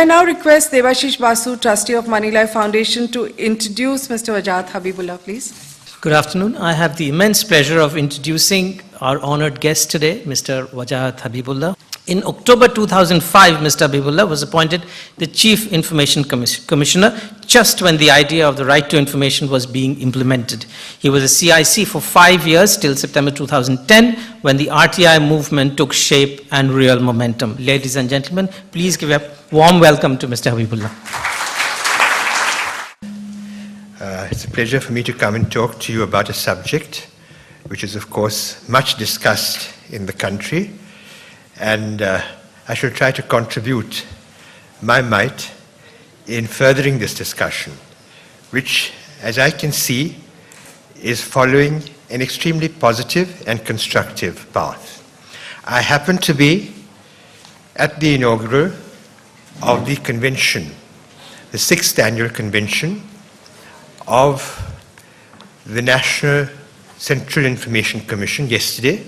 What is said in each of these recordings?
I now request Devashish Basu, Trustee of Moneylife Foundation, to introduce Mr. Wajahat Habibullah, please. Good afternoon. I have the immense pleasure of introducing our honored guest today, Mr. Wajahat Habibullah. In October 2005, Mr. Habibullah was appointed the Chief Information Commissioner just when the idea of the right to information was being implemented. He was a CIC for 5 years till September 2010 when the RTI movement took shape and real momentum. Ladies and gentlemen, please give a warm welcome to Mr. Habibullah. It's a pleasure for me to come and talk to you about a subject which is, of course, much discussed in the country. And I shall try to contribute my might in furthering this discussion, which, as I can see, is following an extremely positive and constructive path. I happen to be at the inaugural of the convention, the 6th annual convention of the National Central Information Commission yesterday,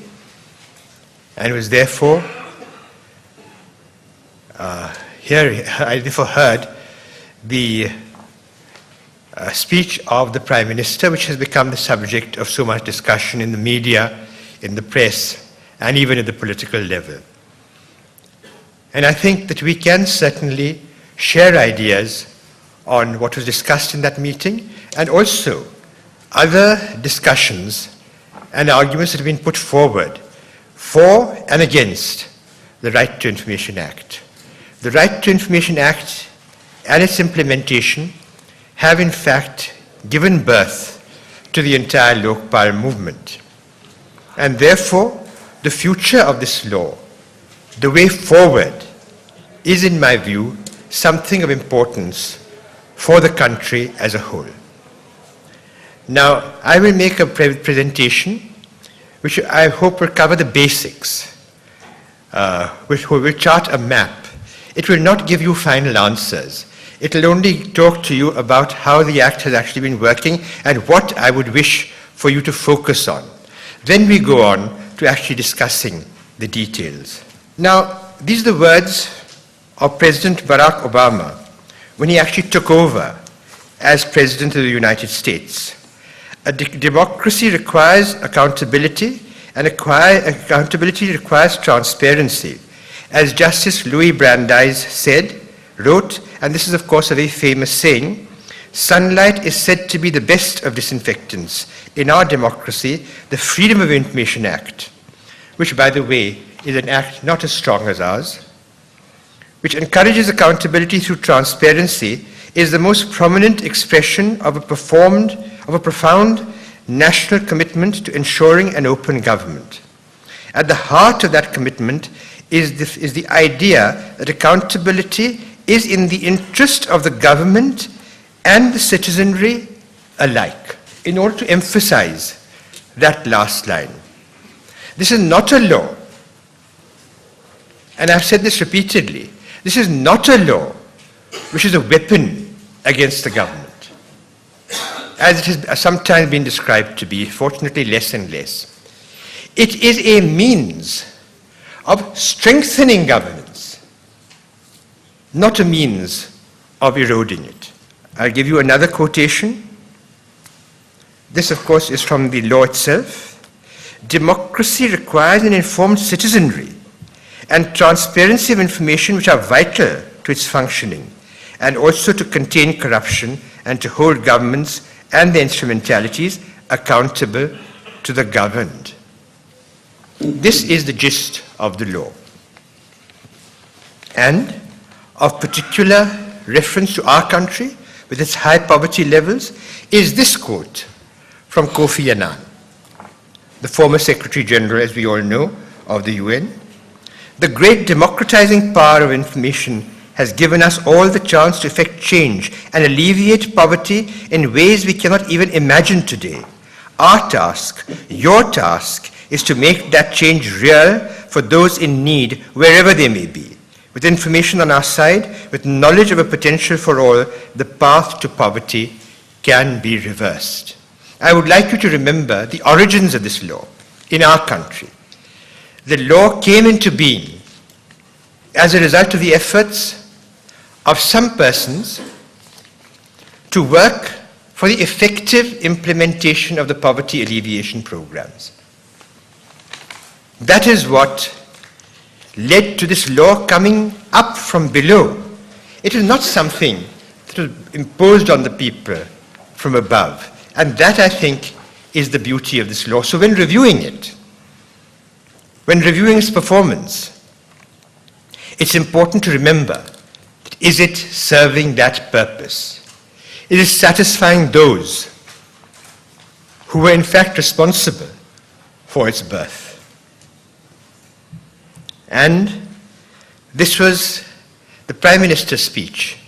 and was therefore I therefore heard the speech of the Prime Minister, which has become the subject of so much discussion in the media, in the press, and even at the political level. And I think that we can certainly share ideas on what was discussed in that meeting, and also other discussions and arguments that have been put forward for and against the Right to Information Act. The Right to Information Act and its implementation have in fact given birth to the entire Lokpal movement. And therefore, the future of this law, the way forward, is in my view something of importance for the country as a whole. Now, I will make a presentation which I hope will cover the basics, which will chart a map. It will not give you final answers. It will only talk to you about how the Act has actually been working and what I would wish for you to focus on. Then we go on to actually discussing the details. Now, these are the words of President Barack Obama when he actually took over as President of the United States. A democracy requires accountability, and accountability requires transparency. As Justice Louis Brandeis wrote, and this is of course a very famous saying, sunlight is said to be the best of disinfectants. In our democracy, the Freedom of Information Act, which by the way is an act not as strong as ours, which encourages accountability through transparency, is the most prominent expression of a profound national commitment to ensuring an open government. At the heart of that commitment is the idea that accountability is in the interest of the government and the citizenry alike. In order to emphasize that last line, this is not a law, and I've said this repeatedly, this is not a law which is a weapon against the government, as it has sometimes been described to be, fortunately less and less. It is a means of strengthening governance, not a means of eroding it. I'll give you another quotation. This, of course, is from the law itself. Democracy requires an informed citizenry and transparency of information which are vital to its functioning, and also to contain corruption and to hold governments and their instrumentalities accountable to the governed. This is the gist of the law. And of particular reference to our country, with its high poverty levels, is this quote from Kofi Annan, the former Secretary General, as we all know, of the UN. The great democratizing power of information has given us all the chance to effect change and alleviate poverty in ways we cannot even imagine today. Our task, your task, is to make that change real for those in need wherever they may be. With information on our side, with knowledge of a potential for all, the path to poverty can be reversed. I would like you to remember the origins of this law in our country. The law came into being as a result of the efforts of some persons to work for the effective implementation of the poverty alleviation programs. That is what led to this law coming up from below. It is not something that was imposed on the people from above. And that, I think, is the beauty of this law. So when reviewing it, when reviewing its performance, it's important to remember that is it serving that purpose? It is satisfying those who were in fact responsible for its birth. And this was the Prime Minister's speech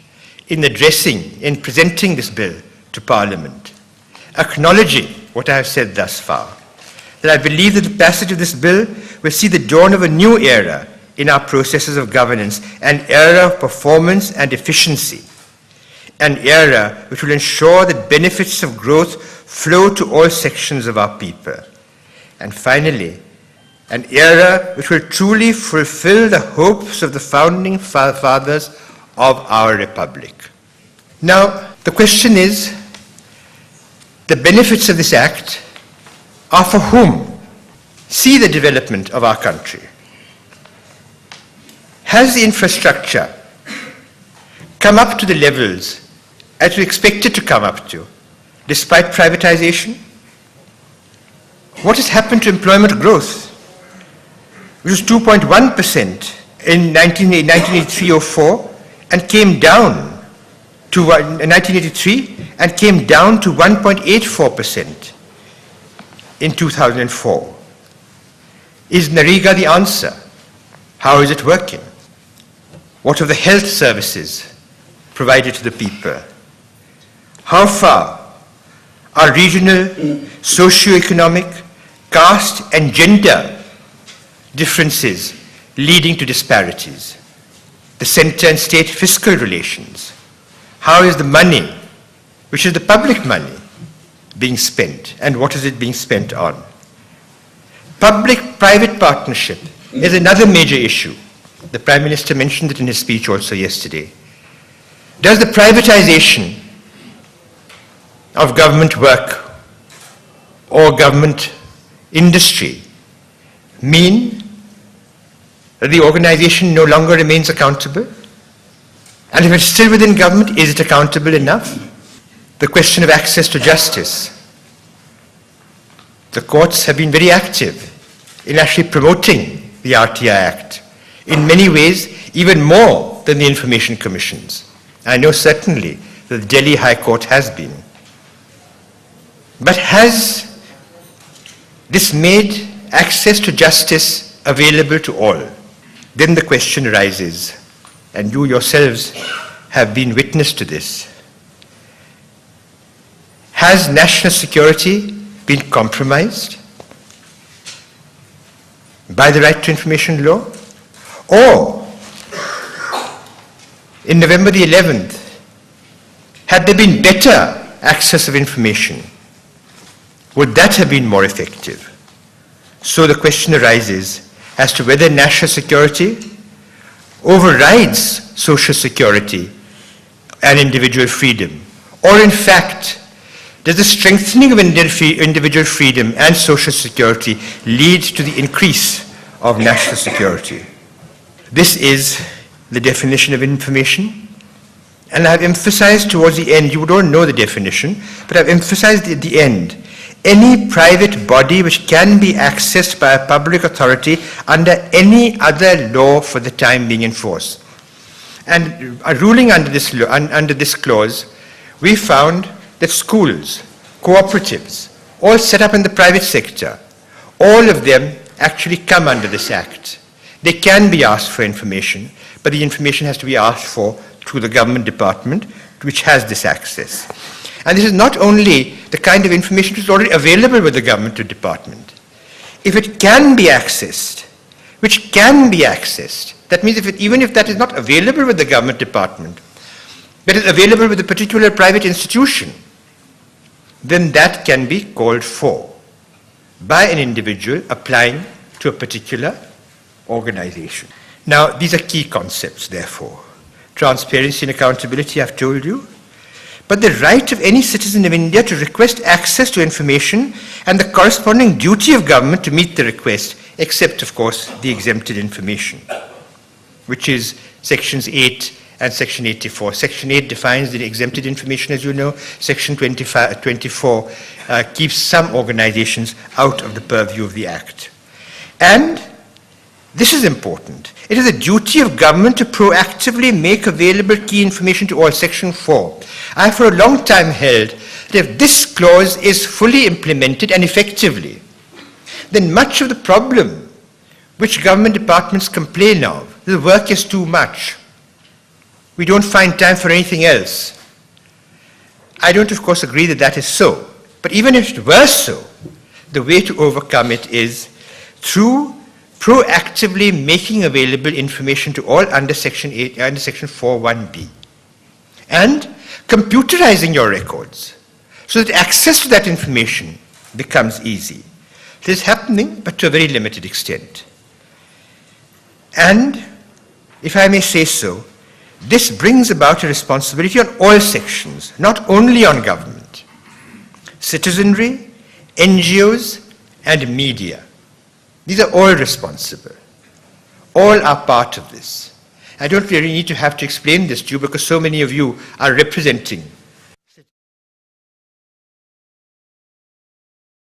in presenting this bill to Parliament, acknowledging what I have said thus far, that I believe that the passage of this bill will see the dawn of a new era in our processes of governance, an era of performance and efficiency, an era which will ensure that benefits of growth flow to all sections of our people. And finally, an era which will truly fulfill the hopes of the founding fathers of our republic. Now, the question is, the benefits of this act are for whom? See the development of our country. Has the infrastructure come up to the levels as we expect it to come up to, despite privatization? What has happened to employment growth? It was 2.1% in 1983-04 and came down to 1983 and came down to 1.84% in 2004. Is NREGA the answer? How is it working? What are the health services provided to the people? How far are regional, socio-economic, caste and gender differences leading to disparities? The center and state fiscal relations. How is the money, which is the public money, being spent, and what is it being spent on? Public-private partnership is another major issue. The Prime Minister mentioned it in his speech also yesterday. Does the privatization of government work or government industry mean that the organization no longer remains accountable? And if it's still within government, is it accountable enough? The question of access to justice. The courts have been very active in actually promoting the RTI Act, in many ways even more than the information commissions. I know certainly that the Delhi High Court has been. But has this made access to justice available to all? Then the question arises, and you yourselves have been witness to this. Has national security been compromised by the Right to Information law? Or, in November the 11th, had there been better access of information, would that have been more effective? So the question arises as to whether national security overrides social security and individual freedom, or in fact, does the strengthening of individual freedom and social security lead to the increase of national security? This is the definition of information, and I've emphasized towards the end, you don't know the definition, but I've emphasized at the end, any private body which can be accessed by a public authority under any other law for the time being in force. And a ruling under this law, under this clause, we found that schools, cooperatives, all set up in the private sector, all of them actually come under this act. They can be asked for information, but the information has to be asked for through the government department, which has this access. And this is not only the kind of information which is already available with the government department. If it can be accessed, which can be accessed, that means even if that is not available with the government department, but is available with a particular private institution, then that can be called for by an individual applying to a particular organization. Now, these are key concepts, therefore. transparency and accountability, I've told you, but the right of any citizen of India to request access to information and the corresponding duty of government to meet the request, except, of course, the exempted information, which is Sections 8 and Section 84. Section 8 defines the exempted information, as you know. Section 24 keeps some organizations out of the purview of the Act. And this is important. It is a duty of government to proactively make available key information to all. Section 4. I have for a long time held that if this clause is fully implemented and effectively, then much of the problem which government departments complain of, the work is too much, we don't find time for anything else. I don't, of course, agree that that is so. But even if it were so, the way to overcome it is through proactively making available information to all under Section 8, under Section 4.1b, and computerizing your records so that access to that information becomes easy. This is happening, but to a very limited extent. And, if I may say so, this brings about a responsibility on all sections, not only on government. Citizenry, NGOs, and media. These are all responsible. All are part of this. I don't really need to have to explain this to you because so many of you are representing